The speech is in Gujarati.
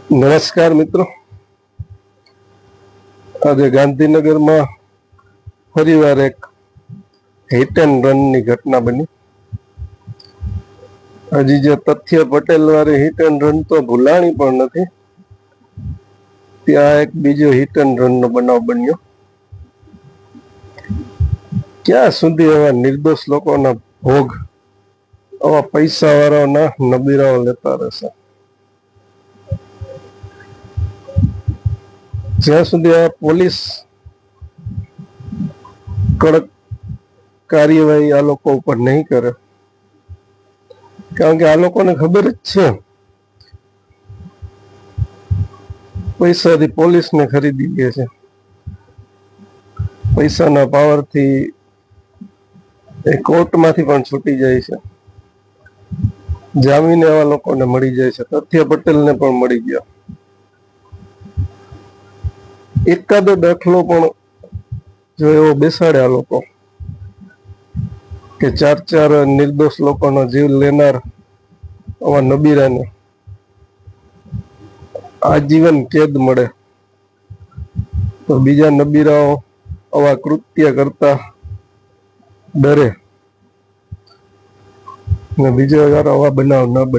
નમસ્કાર મિત્રો, આજે ગાંધીનગરમાં ફરીવાર એક હિટ એન્ડ રનની ઘટના બની. હજી જે તથ્ય પટેલ વાળી હિટ એન્ડ રન તો ભૂલાણી પણ નથી, ત્યાં એક બીજો હિટ એન્ડ રનનો બનાવ બન્યો. ક્યાં સુધી એવા નિર્દોષ લોકોના ભોગ આવા પૈસા વાળાના નબીરાઓ લેતા રહેશે? જ્યાં સુધી આ પોલીસ કડક કાર્યવાહી આ લોકો ઉપર નહીં કરે, કારણ કે આ લોકોને ખબર જ છે પૈસાથી પોલીસને ખરીદી લે છે. પૈસાના પાવરથી એ કોર્ટમાંથી પણ છૂટી જાય છે, જામીન એવા લોકોને મળી જાય છે. તથ્ય પટેલને પણ મળી ગયા. એકાદો દાખલો પણ જો એવો બેસાડે આ લોકો કે ચાર નિર્દોષ લોકોનો જીવ લેનાર આવા નબીરાને આજીવન કેદ મળે, તો બીજા નબીરાઓ આવા કૃત્ય કરતા ડરે ને બીજો વાર આવા બનાવ ન બને.